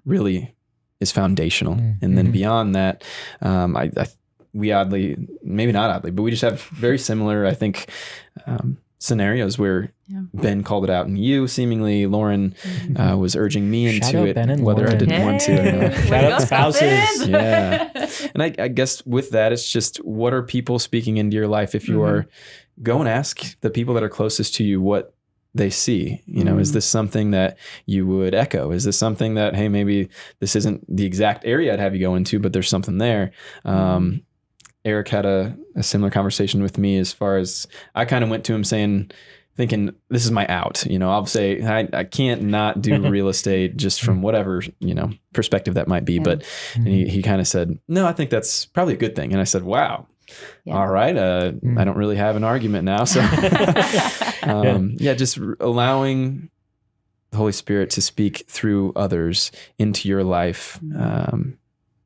really is foundational. And then beyond that, we oddly, maybe not oddly, but we just have very similar, I think, scenarios where Ben called it out in you, seemingly Lauren was urging me into it, whether Lauren. I didn't want to. Shout out spouses. And I guess with that, it's just, what are people speaking into your life? If you are, go and ask the people that are closest to you what they see. Is this something that you would echo? Is this something that, hey, maybe this isn't the exact area I'd have you go into, but there's something there. Eric had a similar conversation with me, as far as I kind of went to him thinking this is my out. I'll say I can't not do real estate just from whatever, perspective that might be. But and he kind of said, no, I think that's probably a good thing. And I said, wow. All right. I don't really have an argument now. So just allowing the Holy Spirit to speak through others into your life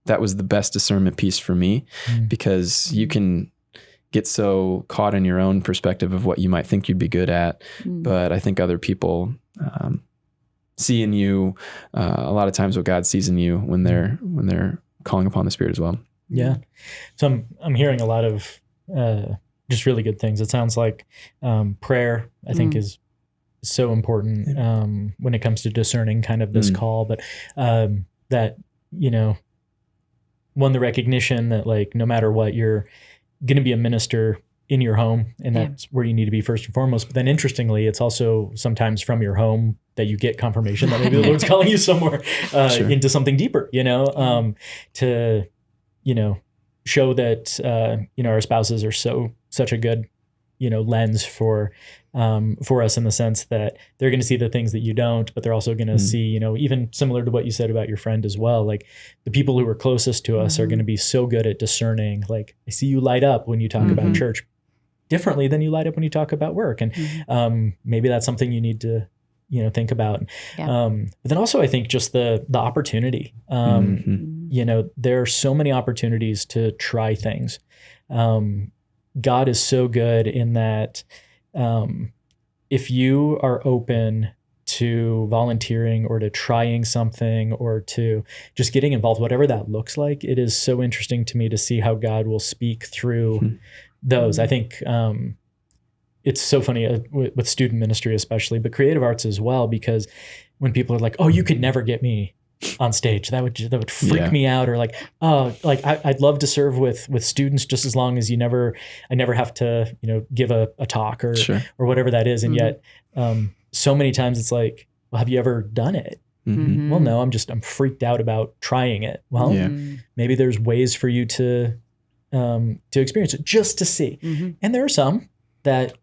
that was the best discernment piece for me, because you can get so caught in your own perspective of what you might think you'd be good at. But I think other people see in you a lot of times what God sees in you when they're calling upon the Spirit as well. Yeah. So I'm hearing a lot of just really good things. It sounds like prayer, I think, is so important when it comes to discerning kind of this call. But that, one, the recognition that like no matter what, you're going to be a minister in your home, and that's where you need to be first and foremost. But then interestingly, it's also sometimes from your home that you get confirmation that maybe the Lord's calling you somewhere into something deeper, to, show that, our spouses are such a good, lens for us, in the sense that they're going to see the things that you don't, but they're also going to see, even similar to what you said about your friend as well, like the people who are closest to us are going to be so good at discerning, like, I see you light up when you talk about church differently than you light up when you talk about work. And maybe that's something you need to, think about. But then also I think just the opportunity, there are so many opportunities to try things. God is so good in that, if you are open to volunteering or to trying something or to just getting involved, whatever that looks like, it is so interesting to me to see how God will speak through those. I think it's so funny with student ministry especially, but creative arts as well, because when people are like, oh, you could never get me on stage, that would freak me out, or like, oh, like I'd love to serve with students just as long as I never have to, give a talk or whatever that is. And yet so many times it's like, well, have you ever done it? Well, no, I'm freaked out about trying it. Well, maybe there's ways for you to experience it just to see. And there are some that,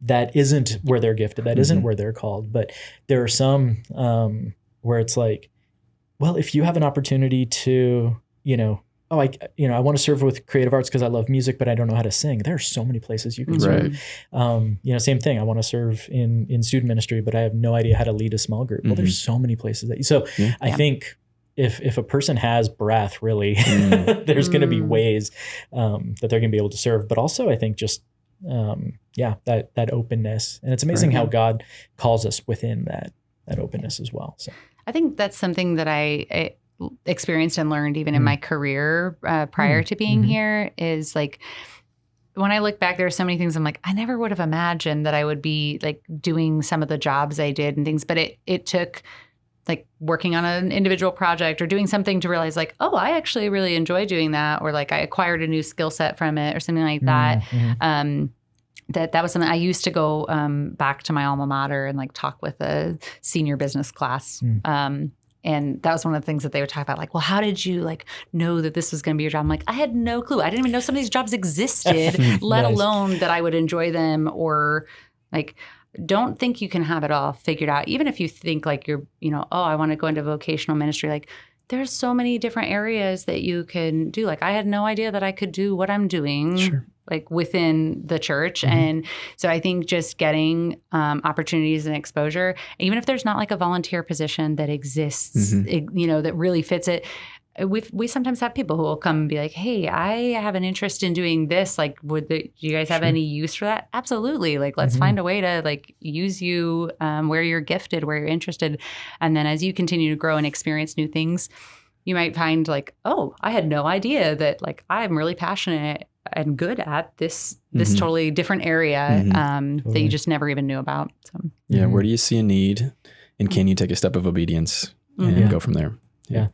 that isn't where they're gifted, that isn't where they're called, but there are some where it's like, well, if you have an opportunity to, I want to serve with creative arts because I love music, but I don't know how to sing. There are so many places you can serve. Same thing. I want to serve in student ministry, but I have no idea how to lead a small group. Well, there's so many places I think if a person has breath, really, there's going to be ways that they're going to be able to serve. But also, I think just that openness, and it's amazing how God calls us within that openness as well. So I think that's something that I experienced and learned even in my career prior to being here, is like, when I look back, there are so many things I'm like, I never would have imagined that I would be like doing some of the jobs I did and things, but it took like working on an individual project or doing something to realize like, oh, I actually really enjoy doing that. Or like I acquired a new skill set from it or something like that. That was something I used to go back to my alma mater and like talk with a senior business class. And that was one of the things that they would talk about, like, well, how did you like know that this was going to be your job? I'm like, I had no clue. I didn't even know some of these jobs existed, let alone that I would enjoy them, or like, don't think you can have it all figured out. Even if you think like you're, oh, I want to go into vocational ministry, like there's so many different areas that you can do. Like I had no idea that I could do what I'm doing like within the church. And so I think just getting opportunities and exposure, even if there's not like a volunteer position that exists, that really fits it. We sometimes have people who will come and be like, hey, I have an interest in doing this. Like, do you guys have any use for that? Absolutely. Like, let's find a way to like use you where you're gifted, where you're interested. And then as you continue to grow and experience new things, you might find like, oh, I had no idea that like I'm really passionate and good at this totally different area that you just never even knew about. So where do you see a need, and can you take a step of obedience and go from there? Yeah.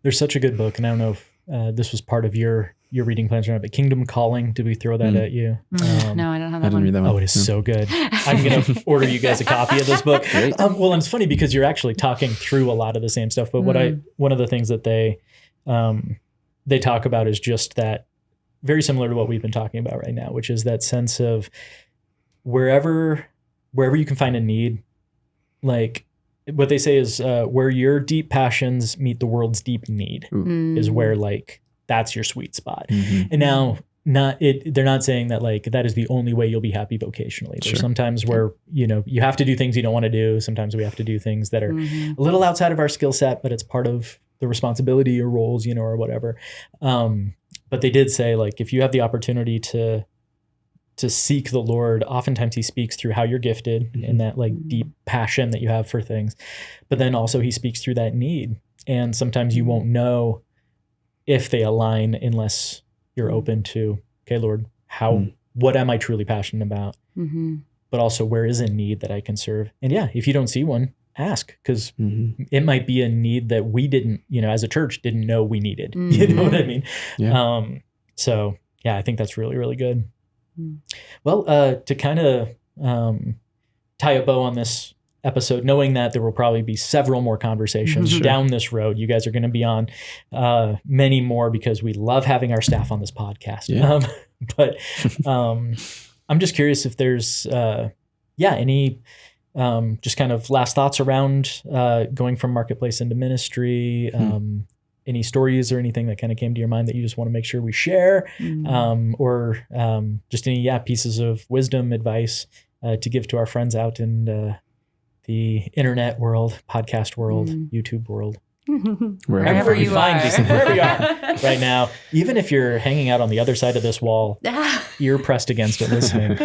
There's such a good book, and I don't know if this was part of your reading plans or not, but Kingdom Calling, did we throw that at you? No, I don't have that I didn't read that one. Oh, it is so good. I'm going to order you guys a copy of this book. Well, and it's funny because you're actually talking through a lot of the same stuff, but one of the things that they talk about is just that, very similar to what we've been talking about right now, which is that sense of wherever you can find a need, like what they say is where your deep passions meet the world's deep need is where like that's your sweet spot. And now they're not saying that like that is the only way you'll be happy vocationally. There's sometimes where you have to do things you don't want to do. Sometimes we have to do things that are a little outside of our skill set, but it's part of the responsibility or roles, or whatever. But they did say, like, if you have the opportunity to seek the Lord, oftentimes he speaks through how you're gifted and that like deep passion that you have for things. But then also he speaks through that need. And sometimes you won't know if they align unless you're open to, okay, Lord, what am I truly passionate about? But also where is a need that I can serve? And yeah, if you don't see one, ask, because it might be a need that we didn't, as a church didn't know we needed. You know what I mean? Yeah. So yeah, I think that's really, really good. Well, to kind of tie a bow on this episode, knowing that there will probably be several more conversations down this road. You guys are going to be on many more because we love having our staff on this podcast. Yeah. But I'm just curious if there's, any just kind of last thoughts around going from marketplace into ministry, any stories or anything that kind of came to your mind that you just want to make sure we share, or just any pieces of wisdom, advice to give to our friends out in the internet world, podcast world, YouTube world. Wherever you find these, wherever you are right now, even if you're hanging out on the other side of this wall, ear pressed against it listening,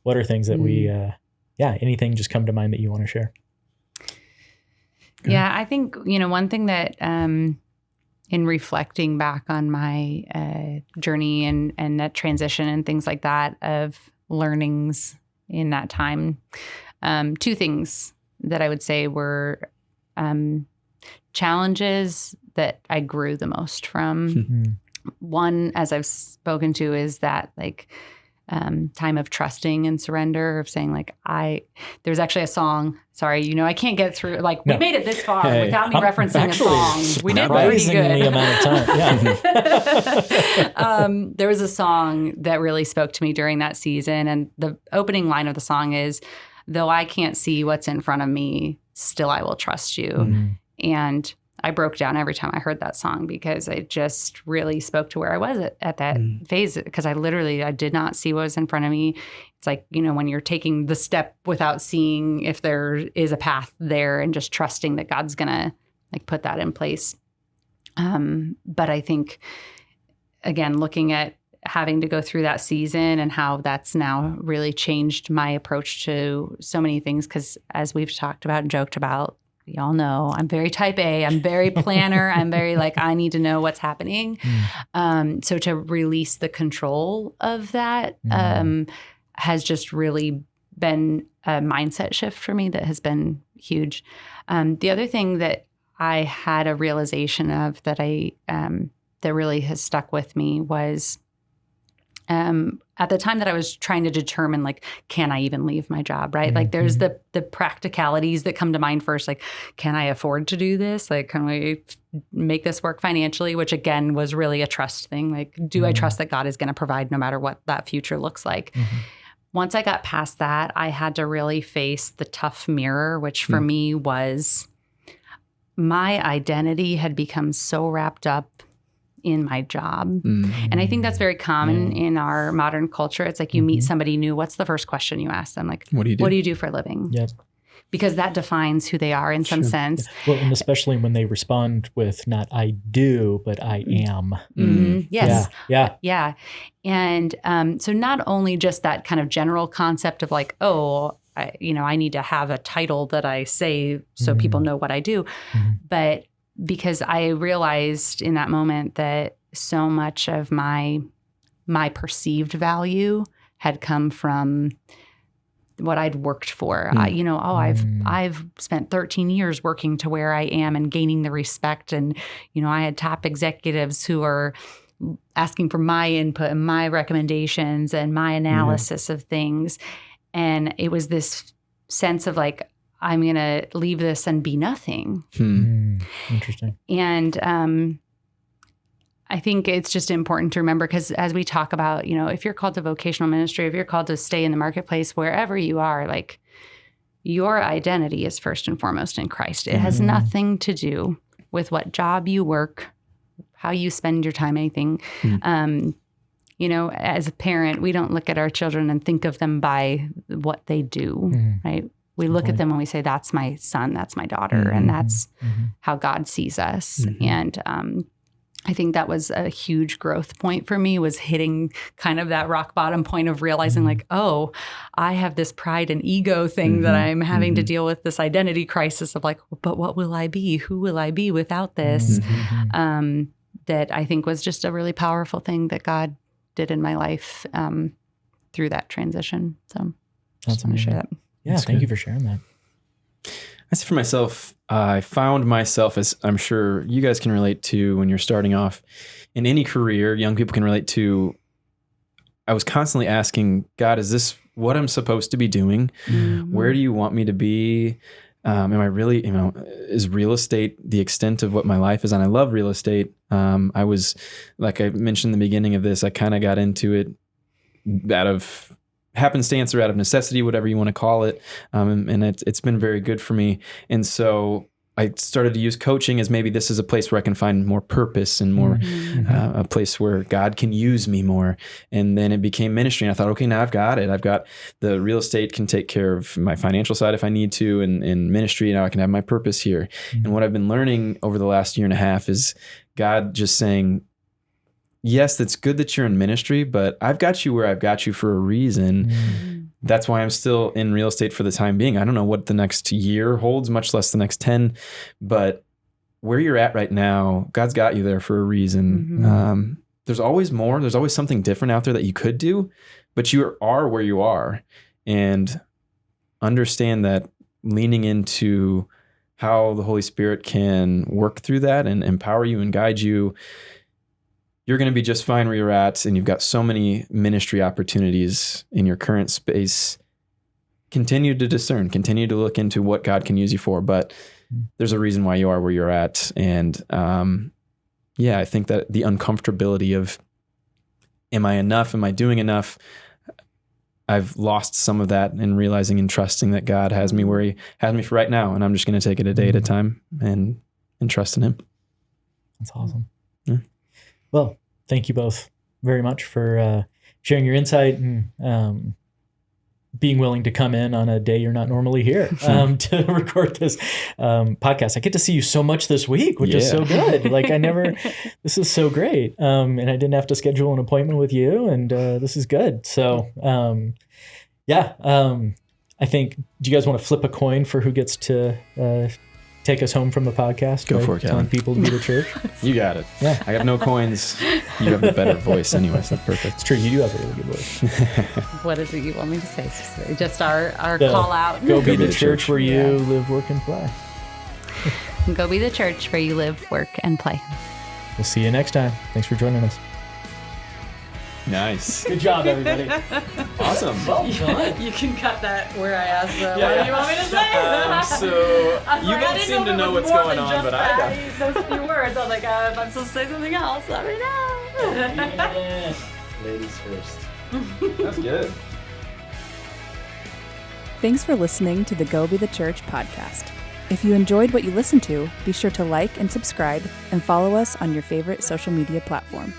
what are things that we, anything just come to mind that you want to share? Yeah, I think, one thing that in reflecting back on my journey and that transition and things like that of learnings in that time, two things that I would say were challenges that I grew the most from. One, as I've spoken to, is that like time of trusting and surrender, of saying like, there's actually a song, sorry, I can't get through, like we made it this far without me referencing a song. We did pretty good. Amount of time. There was a song that really spoke to me during that season. And the opening line of the song is, though I can't see what's in front of me, still I will trust you. And I broke down every time I heard that song because it just really spoke to where I was at that phase, because I did not see what was in front of me. It's like, when you're taking the step without seeing if there is a path there and just trusting that God's going to like put that in place. But I think, again, looking at having to go through that season and how that's now really changed my approach to so many things, because as we've talked about and joked about, y'all know I'm very type A. I'm very planner. I'm very like, I need to know what's happening. So to release the control of that has just really been a mindset shift for me that has been huge. The other thing that I had a realization of that that really has stuck with me was at the time that I was trying to determine, like, can I even leave my job, right? Like there's the practicalities that come to mind first, like, can I afford to do this? Like, can we make this work financially? Which again was really a trust thing. Like, do I trust that God is going to provide no matter what that future looks like? Once I got past that, I had to really face the tough mirror, which for me was my identity had become so wrapped up in my job. And I think that's very common in our modern culture. It's like you meet somebody new. What's the first question you ask them? Like, what do you do for a living? Yep. Because that defines who they are in some sense. Well, and especially when they respond with not I do, but I am. Yes. Yeah. And so not only just that kind of general concept of like, I need to have a title that I say so people know what I do, but because I realized in that moment that so much of my perceived value had come from what I'd worked for. I've spent 13 years working to where I am and gaining the respect. And, I had top executives who are asking for my input and my recommendations and my analysis of things. And it was this sense of like, I'm going to leave this and be nothing. Interesting. And I think it's just important to remember, because as we talk about, if you're called to vocational ministry, if you're called to stay in the marketplace, wherever you are, like your identity is first and foremost in Christ. It has nothing to do with what job you work, how you spend your time, anything. As a parent, we don't look at our children and think of them by what they do, right? we look at them and we say, that's my son, that's my daughter, and that's how God sees us. And I think that was a huge growth point for me, was hitting kind of that rock bottom point of realizing like, oh, I have this pride and ego thing that I'm having to deal with, this identity crisis of like, but what will I be? Who will I be without this? That I think was just a really powerful thing that God did in my life through that transition. So I just want to share that. Yeah, thank you for sharing that. I say for myself, I found myself, as I'm sure you guys can relate to when you're starting off in any career, young people can relate to, I was constantly asking, God, is this what I'm supposed to be doing? Where do you want me to be? Am I really, is real estate the extent of what my life is? And I love real estate. I was, like I mentioned in the beginning of this, I kind of got into it out of happenstance or out of necessity, whatever you want to call it. And it's been very good for me. And so I started to use coaching as maybe this is a place where I can find more purpose and more a place where God can use me more. And then it became ministry. And I thought, okay, now I've got it. I've got the real estate can take care of my financial side if I need to, and ministry. Now I can have my purpose here. And what I've been learning over the last year and a half is God just saying, yes, it's good that you're in ministry, but I've got you where I've got you for a reason. That's why I'm still in real estate for the time being. I don't know what the next year holds, much less the next 10, but where you're at right now, God's got you there for a reason. There's always more. There's always something different out there that you could do, but you are where you are. And understand that leaning into how the Holy Spirit can work through that and empower you and guide you, you're going to be just fine where you're at, and you've got so many ministry opportunities in your current space. Continue to discern, continue to look into what God can use you for, but there's a reason why you are where you're at. And I think that the uncomfortability of, am I enough? Am I doing enough? I've lost some of that in realizing and trusting that God has me where he has me for right now. And I'm just going to take it a day at a time and trust in him. That's awesome. Yeah. Well, thank you both very much for sharing your insight and being willing to come in on a day you're not normally here to record this podcast. I get to see you so much this week, which is so good. Like this is so great. And I didn't have to schedule an appointment with you, and this is good. So I think, do you guys want to flip a coin for who gets to take us home from the podcast? Go for it, telling Katlyn. people to be the church. You got it. Yeah. I got no coins. You have the better voice anyway, so that's perfect. It's true. You do have a really good voice. What is it you want me to say? Just our call out. Go be the church where you live, work, and play. Go be the church where you live, work, and play. We'll see you next time. Thanks for joining us. Nice. Good job, everybody. Awesome. Well done. You can cut that where I asked, what do you want me to say? So you don't seem to know what's going on, but I got those few words. I was like, if I'm supposed to say something else, let me know. Ladies first. That's good. Thanks for listening to the Go Be the Church podcast. If you enjoyed what you listened to, be sure to like and subscribe and follow us on your favorite social media platform.